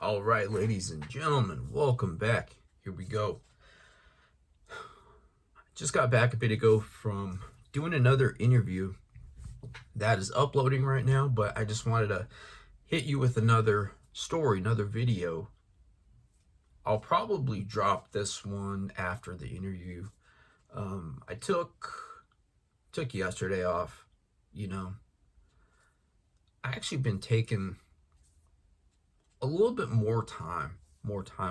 All right, ladies and gentlemen, welcome back. Here we go. Just got back a bit ago from doing another interview that is uploading right now, but I just wanted to hit you with another story, another video. I'll probably drop this one after the interview. I took yesterday off. I actually been taking a little bit more time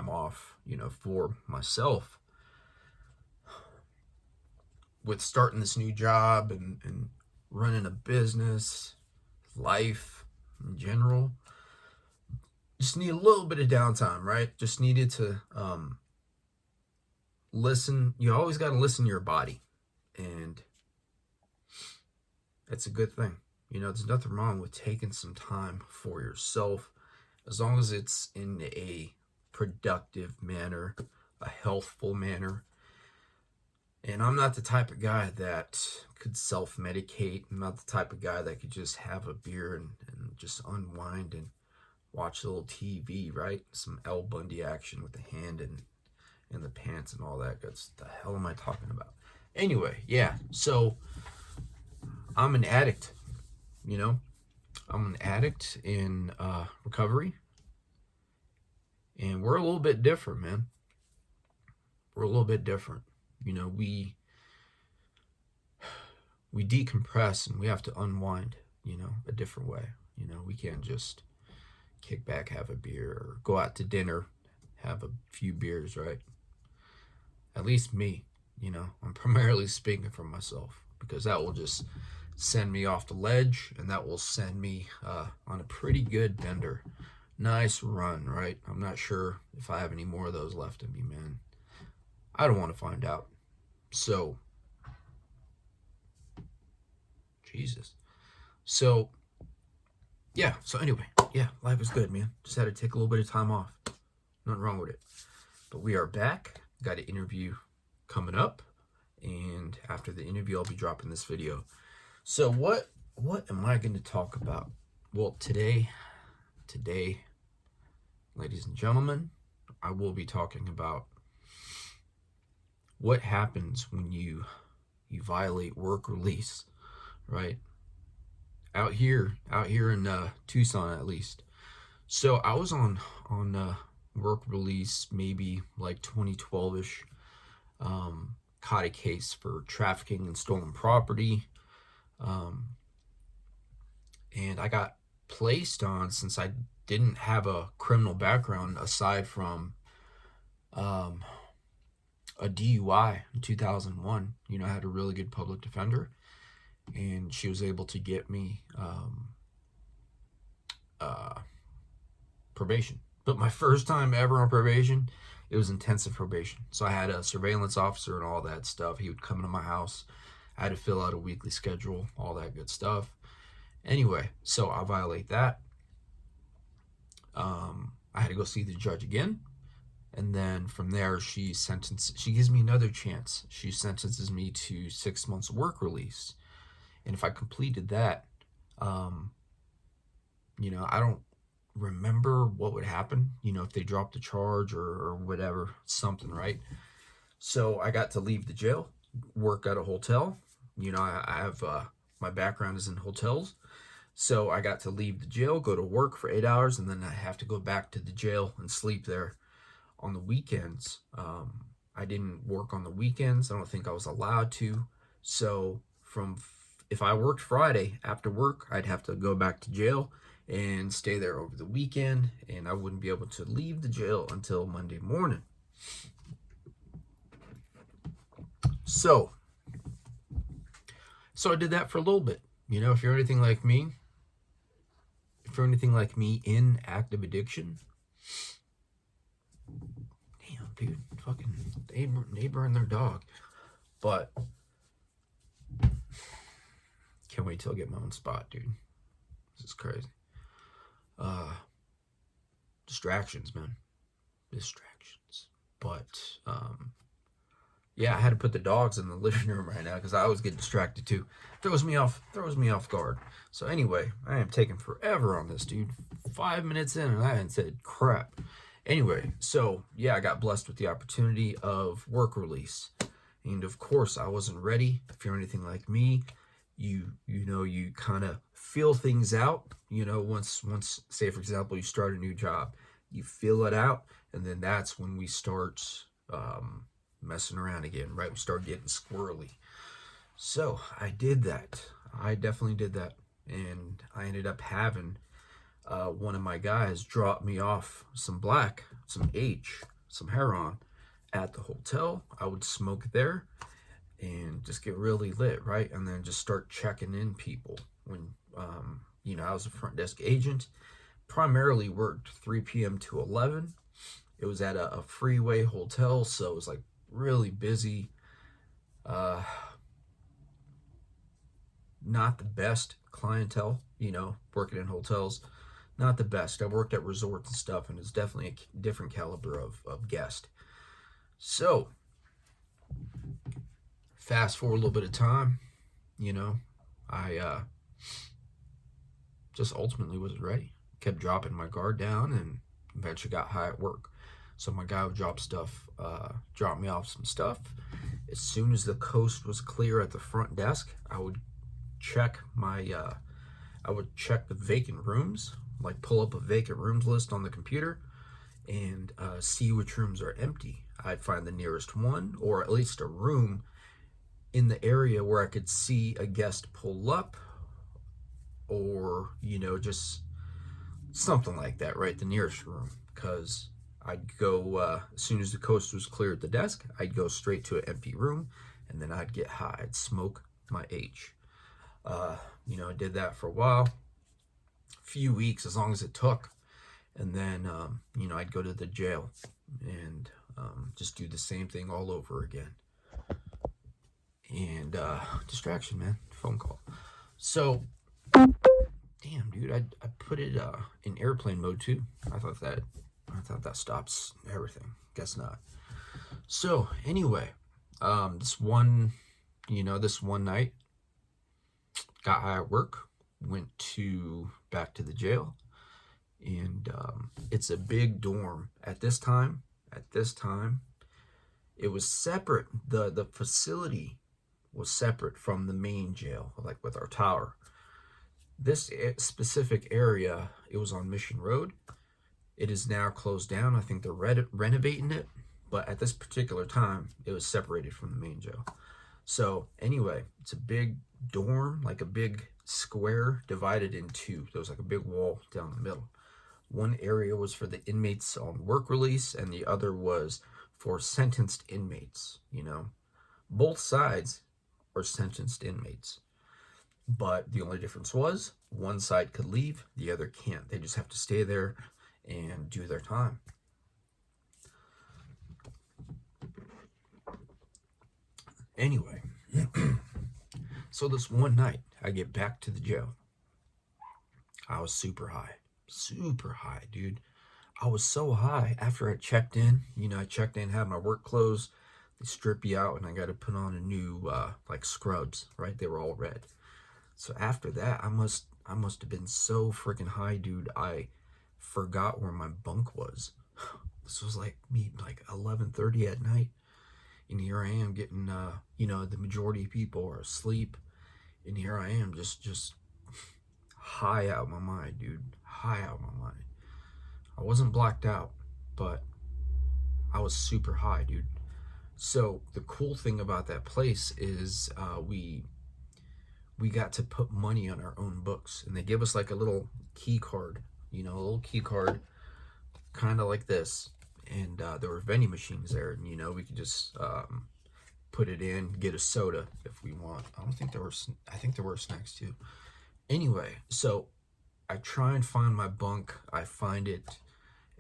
off, for myself with starting this new job and running a business, life in general. Just need a little bit of downtime, right? Just needed to listen. You always got to listen to your body, and it's a good thing. There's nothing wrong with taking some time for yourself, as long as it's in a productive manner, a healthful manner. And I'm not the type of guy that could self-medicate. I'm not the type of guy that could just have a beer and just unwind and watch a little TV, right? Some Al Bundy action with the hand and the pants and all that. What the hell am I talking about? Anyway, yeah. So I'm an addict, I'm an addict in recovery. And we're a little bit different, man. We're a little bit different. We decompress and we have to unwind, a different way. We can't just kick back, have a beer, or go out to dinner, have a few beers, right? At least me, I'm primarily speaking for myself, because that will just send me off the ledge, and that will send me on a pretty good bender. Nice run, right? I'm not sure if I have any more of those left in me, man. I don't want to find out. So, Jesus. So, yeah. So anyway, yeah, life is good, man. Just had to take a little bit of time off. Nothing wrong with it. But we are back. Got an interview coming up, and after the interview, I'll be dropping this video. So what am I going to talk about? Well, today, ladies and gentlemen, I will be talking about what happens when you violate work release, right? Out here in Tucson, at least. So I was on work release, maybe like 2012ish. Caught a case for trafficking and stolen property. And I got placed on, since I didn't have a criminal background aside from a DUI in 2001. I had a really good public defender, and she was able to get me probation. But my first time ever on probation, it was intensive probation. So I had a surveillance officer and all that stuff. He would come to my house. I had to fill out a weekly schedule, all that good stuff. Anyway, so I violate that. I had to go see the judge again. And then from there, she gives me another chance. She sentences me to 6 months work release. And if I completed that, I don't remember what would happen, if they dropped the charge or whatever, something, right? So I got to leave the jail, work at a hotel. I have, my background is in hotels. So I got to leave the jail, go to work for 8 hours, and then I have to go back to the jail and sleep there. On the weekends, I didn't work on the weekends. I don't think I was allowed to. So if I worked Friday after work, I'd have to go back to jail and stay there over the weekend, and I wouldn't be able to leave the jail until Monday morning. So I did that for a little bit. If you're anything like me, in active addiction, damn, dude, fucking neighbor and their dog. But can't wait till I get my own spot, dude. This is crazy. Distractions, man. Distractions. But yeah, I had to put the dogs in the living room right now because I always get distracted too. Throws me off guard. So anyway, I am taking forever on this, dude. 5 minutes in and I haven't said crap. Anyway, so yeah, I got blessed with the opportunity of work release. And of course, I wasn't ready. If you're anything like me, you kind of feel things out, once say for example, you start a new job, you feel it out, and then that's when we start messing around again, right? We start getting squirrely. So I did that. I definitely did that. And I ended up having one of my guys drop me off some black, some H, some heroin at the hotel. I would smoke there and just get really lit, right? And then just start checking in people. When, I was a front desk agent, primarily worked 3 p.m. to 11. It was at a freeway hotel, so it was like really busy. Not the best clientele, working in hotels. Not the best. I worked at resorts and stuff, and it's definitely a different caliber of guest. So, fast forward a little bit of time, I just ultimately wasn't ready. Kept dropping my guard down, and eventually got high at work. So my guy would drop me off some stuff. As soon as the coast was clear at the front desk, I would check the vacant rooms, like pull up a vacant rooms list on the computer and see which rooms are empty. I'd find the nearest one, or at least a room in the area where I could see a guest pull up, or, just something like that, right? The nearest room. Because I'd go, as soon as the coast was clear at the desk, I'd go straight to an empty room, and then I'd get high. I'd smoke my H. I did that for a while, a few weeks, as long as it took. And then, I'd go to the jail and just do the same thing all over again. And distraction, man, phone call. So, damn, dude, I put it in airplane mode too. I thought that stops everything. Guess not. So anyway, this one night, got high at work, went back to the jail, and it's a big dorm. At this time, it was separate. The facility was separate from the main jail, like with our tower. This specific area, it was on Mission Road. It is now closed down. I think they're renovating it, but at this particular time, it was separated from the main jail. So anyway, it's a big dorm, like a big square divided in two. There was like a big wall down the middle. One area was for the inmates on work release, and the other was for sentenced inmates. Both sides are sentenced inmates, but the only difference was one side could leave, the other can't. They just have to stay there and do their time. Anyway, so this one night, I get back to the jail. I was super high, dude. I was so high after I checked in. I checked in, had my work clothes. They strip you out, and I got to put on a new, like scrubs, right? They were all red. So after that, I must have been so freaking high, dude. I forgot where my bunk was. This was like 11:30 at night. And here I am getting, the majority of people are asleep. And here I am just high out of my mind, dude. High out of my mind. I wasn't blacked out, but I was super high, dude. So the cool thing about that place is we got to put money on our own books. And they give us like a little key card, a little key card, kind of like this. And there were vending machines there, and we could just put it in, get a soda if we want. I think there were snacks too. Anyway, so I try and find my bunk. I find it,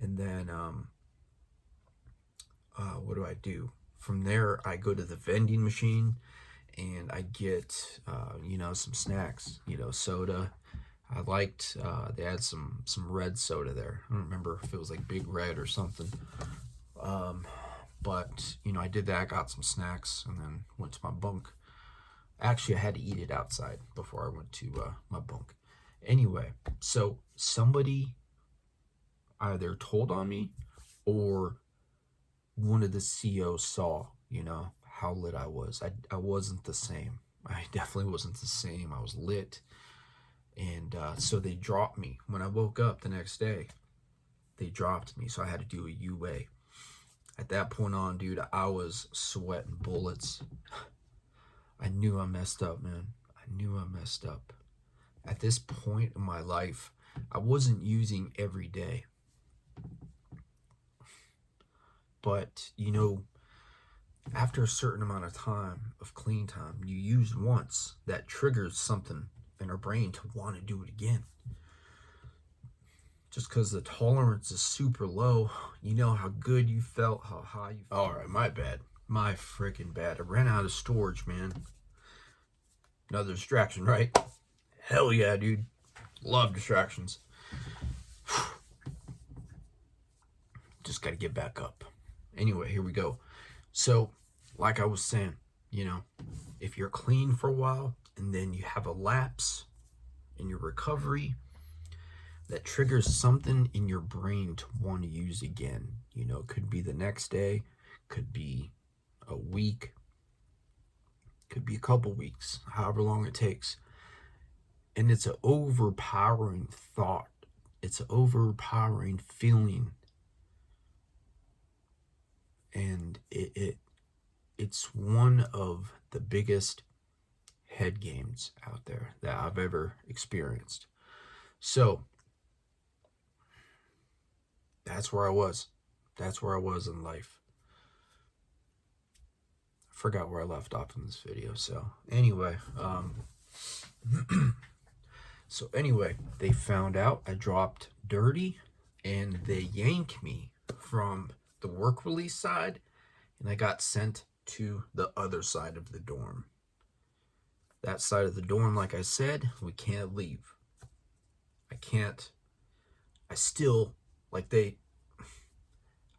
and then what do I do? From there, I go to the vending machine, and I get some snacks, soda. I liked, they had some red soda there. I don't remember if it was like Big Red or something. But, I did that. I got some snacks and then went to my bunk. Actually, I had to eat it outside before I went to my bunk. Anyway, so somebody either told on me or one of the COs saw, you know, how lit I was. I wasn't the same. I definitely wasn't the same. I was lit. And so they dropped me. When I woke up the next day, they dropped me. So I had to do a UA. At that point on, dude, I was sweating bullets. I knew I messed up, man. I knew I messed up. At this point in my life, I wasn't using every day. But, you know, after a certain amount of time of clean time, you use once, that triggers something in our brain to want to do it again. Just because the tolerance is super low, you know how good you felt, how high you felt. Alright, my bad. My freaking bad. I ran out of storage, man. Another distraction, right? Hell yeah, dude. Love distractions. Just gotta get back up. Anyway, here we go. So, like I was saying, you know, if you're clean for a while and then you have a lapse in your recovery, that triggers something in your brain to want to use again. You know, it could be the next day, could be a week, could be a couple weeks, however long it takes. And it's an overpowering thought. It's an overpowering feeling. And it's one of the biggest head games out there that I've ever experienced. So that's where I was. That's where I was in life. I forgot where I left off in this video. So anyway, they found out I dropped dirty and they yanked me from the work release side and I got sent to the other side of the dorm. That side of the dorm, like I said, we can't leave. I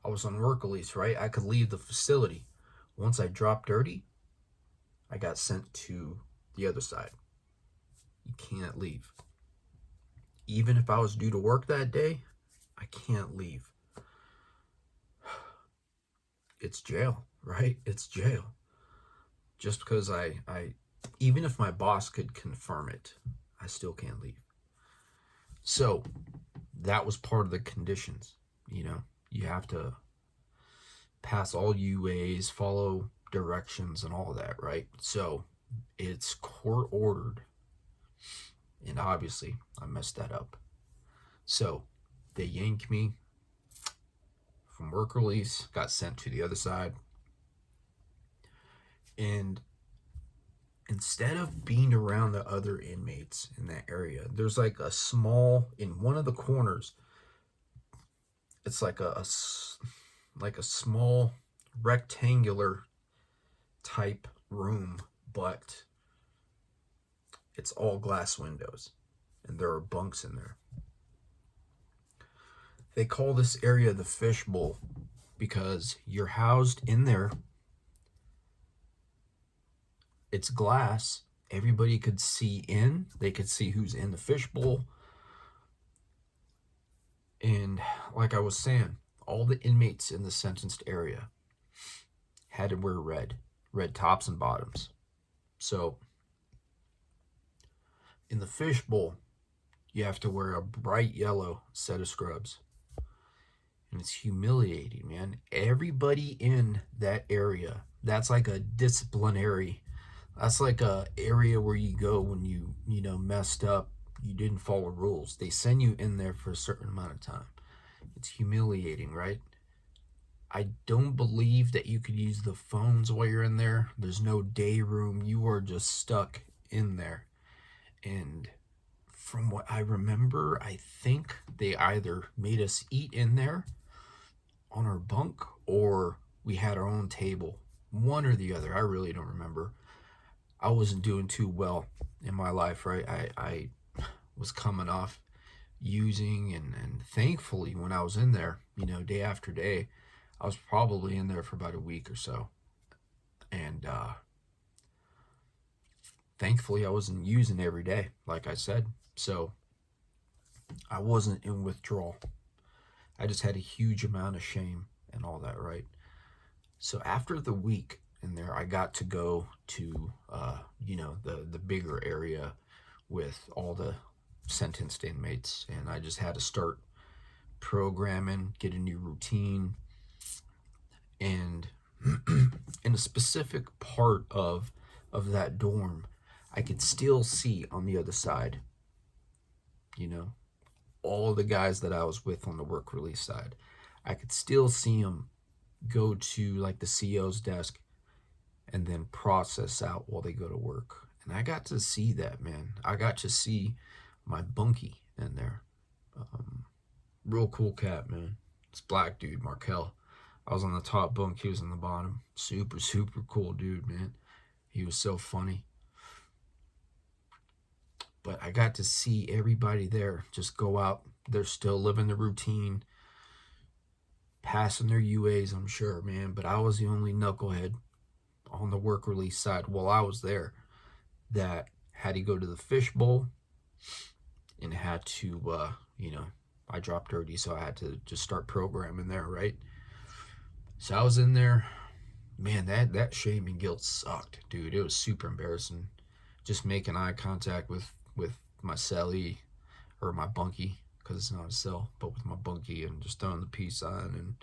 was on work release, right? I could leave the facility. Once I dropped dirty, I got sent to the other side. You can't leave. Even if I was due to work that day, I can't leave. It's jail, right? It's jail. Just because even if my boss could confirm it, I still can't leave. So that was part of the conditions. You know, you have to pass all UAs, follow directions and all that, right? So it's court ordered. And obviously I messed that up. So they yanked me from work release, got sent to the other side. And instead of being around the other inmates in that area, there's like a small, in one of the corners, it's like a small rectangular type room, but it's all glass windows and there are bunks in there. They call this area the fishbowl because you're housed in there. It's glass. Everybody could see in. They could see who's in the fishbowl. And like I was saying, all the inmates in the sentenced area had to wear red tops and bottoms. So in the fishbowl, you have to wear a bright yellow set of scrubs. And it's humiliating, man. Everybody in that area, that's like a disciplinary, that's like a area where you go when you messed up, you didn't follow rules. They send you in there for a certain amount of time. It's humiliating, right? I don't believe that you could use the phones while you're in there. There's no day room. You are just stuck in there. And from what I remember, I think they either made us eat in there on our bunk or we had our own table. One or the other. I really don't remember. I wasn't doing too well in my life, right? I was coming off using and thankfully when I was in there, day after day, I was probably in there for about a week or so. And thankfully I wasn't using every day, like I said. So I wasn't in withdrawal. I just had a huge amount of shame and all that, right? So after the week in there, I got to go to, the bigger area with all the sentenced inmates, and I just had to start programming, get a new routine, and in a specific part of that dorm, I could still see on the other side, you know, all the guys that I was with on the work release side. I could still see them go to like the CO's desk and then process out while they go to work. And I got to see that, man. I got to see my bunkie in there. Real cool cat, man. This black dude, Markel. I was on the top bunk, he was on the bottom. Super, super cool dude, man. He was so funny. But I got to see everybody there just go out. They're still living the routine, passing their UAs, I'm sure, man. But I was the only knucklehead on the work release side while I was there that had to go to the fishbowl and had to, I dropped dirty, so I had to just start programming there, right? So I was in there. Man, that shame and guilt sucked, dude. It was super embarrassing. Just making eye contact with my cellie, or my bunkie, because it's not a cell, but with my bunkie, and just throwing the peace sign, and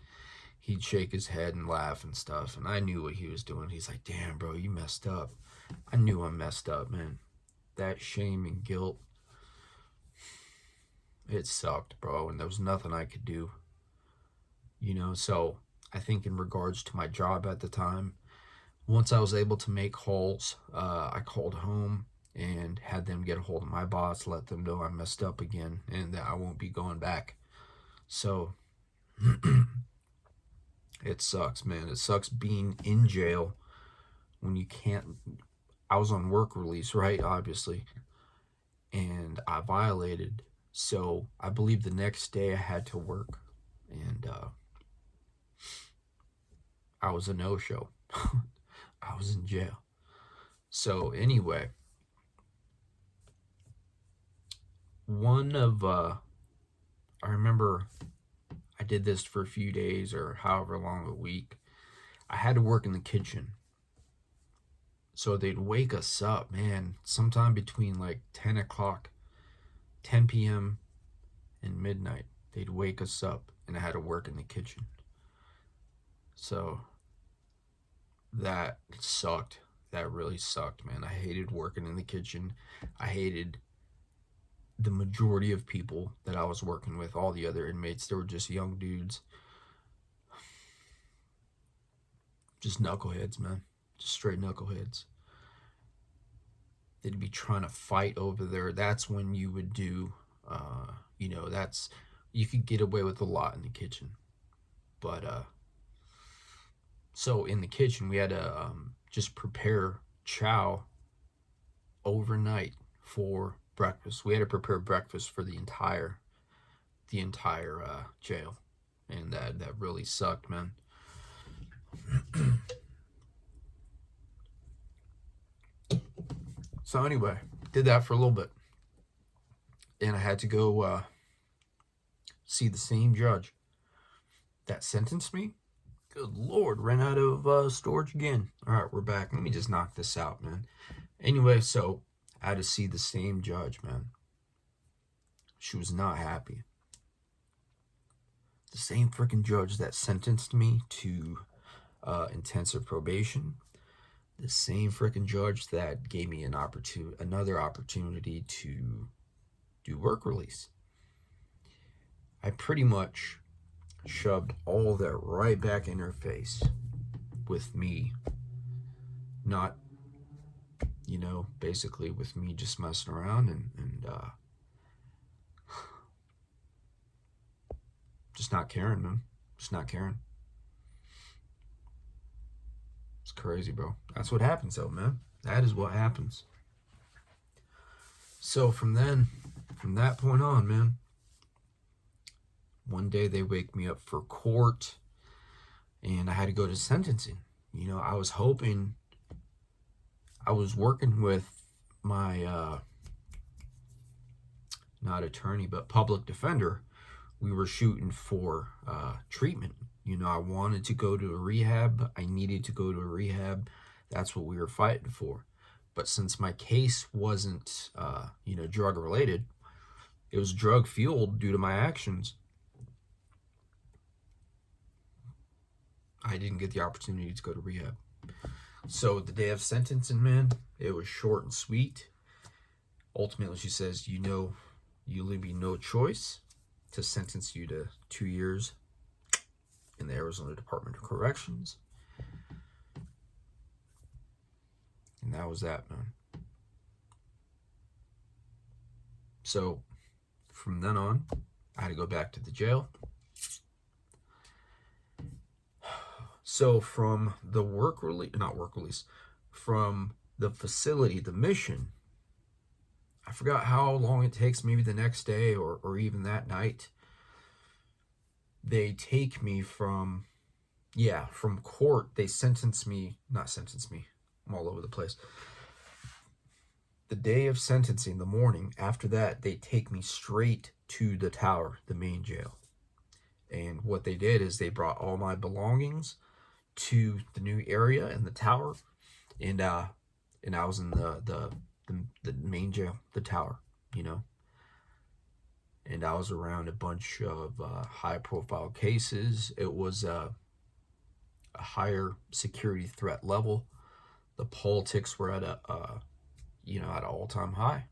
he'd shake his head and laugh and stuff, and I knew what he was doing. He's like, damn, bro, you messed up. I knew I messed up, man. That shame and guilt, it sucked, bro, and there was nothing I could do. So I think in regards to my job at the time, once I was able to make calls, I called home and had them get a hold of my boss, let them know I messed up again and that I won't be going back. So it sucks, man. It sucks being in jail when you can't. I was on work release, right? Obviously. And I violated. So I believe the next day I had to work. And I was a no-show. I was in jail. So anyway, I remember I did this for a few days or however long, a week. I had to work in the kitchen. So they'd wake us up, man, sometime between like 10 o'clock, 10 p.m. and midnight. They'd wake us up and I had to work in the kitchen. So that sucked. That really sucked, man. I hated working in the kitchen. I hated the majority of people that I was working with, all the other inmates. They were just young dudes. Just knuckleheads, man. Just straight knuckleheads. They'd be trying to fight over there. That's when you would do, you could get away with a lot in the kitchen. But, so in the kitchen, we had to just prepare chow overnight for breakfast. We had to prepare breakfast for the entire jail, and that really sucked, man. So anyway, did that for a little bit, and I had to go see the same judge that sentenced me. Good Lord, ran out of storage again. All right, we're back. Let me just knock this out, man. Anyway, so I had to see the same judge, man. She was not happy. The same freaking judge that sentenced me to intensive probation. The same freaking judge that gave me another opportunity to do work release. I pretty much shoved all that right back in her face with me not, basically with me just messing around and just not caring, man. Just not caring. It's crazy, bro. That's what happens, though, man. That is what happens. So from that point on, man, one day they wake me up for court and I had to go to sentencing. I was hoping, I was working with my, not attorney, but public defender, we were shooting for treatment. You know, I wanted to go to a rehab. I needed to go to a rehab. That's what we were fighting for. But since my case wasn't, you know, drug related, it was drug fueled due to my actions. I didn't get the opportunity to go to rehab. So the day of sentencing, man, it was short and sweet. Ultimately, she says, you know, you leave me no choice to sentence you to 2 years in the Arizona Department of Corrections. And that was that, man. So from then on, I had to go back to the jail. So from the from the facility, the mission, I forgot how long it takes, maybe the next day or even that night. They take me from court. They not sentence me. I'm all over the place. The day of sentencing, the morning after that, they take me straight to the tower, the main jail. And what they did is they brought all my belongings to the new area in the tower, and I was in the main jail, the tower, you know. And I was around a bunch of high-profile cases. It was a higher security threat level. The politics were at at an all-time high.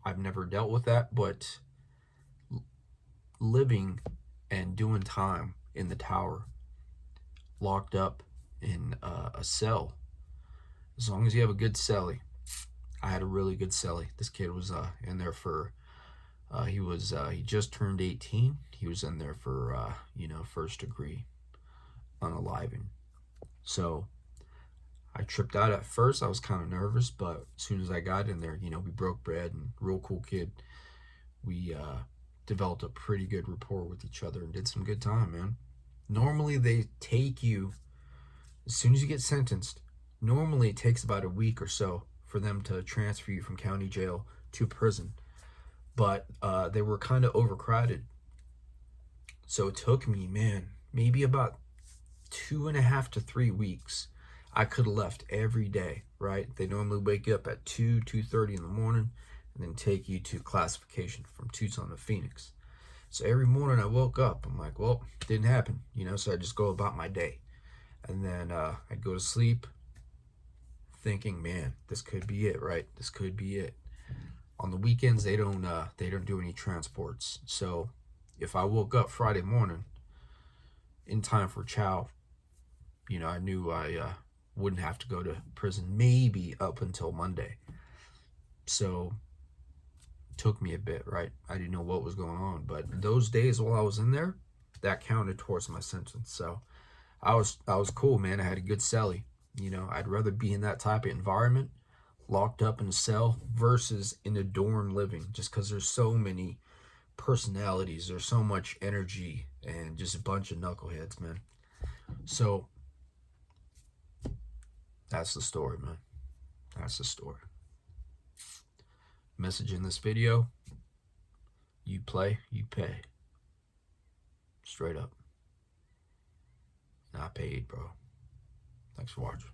I've never dealt with that, but living and doing time in the tower, locked up in a cell, as long as you have a good cellie. I had a really good cellie. This kid was in there for he just turned 18. He was in there for first degree unaliving. So I tripped out at first. I was kind of nervous, but as soon as I got in there, we broke bread, and real cool kid. We developed a pretty good rapport with each other and did some good time, man. Normally they take you, as soon as you get sentenced, normally it takes about a week or so for them to transfer you from county jail to prison. But they were kind of overcrowded. So it took me, man, maybe about 2.5 to 3 weeks. I could have left every day, right? They normally wake you up at 2:30 in the morning and then take you to classification from Tucson to Phoenix. So every morning I woke up, I'm like, well, it didn't happen, so I just go about my day. And then I'd go to sleep thinking, man, this could be it, right? This could be it. On the weekends, they don't do any transports. So if I woke up Friday morning in time for chow, I knew I wouldn't have to go to prison maybe up until Monday. So it took me a bit, right? I didn't know what was going on, but those days while I was in there, that counted towards my sentence. So I was cool, man. I had a good cellie. I'd rather be in that type of environment, locked up in a cell, versus in a dorm living, just because there's so many personalities, there's so much energy, and just a bunch of knuckleheads, man. So that's the story, man. That's the story. Message in this video: you play, you pay. Straight up. Not paid, bro. Thanks for watching.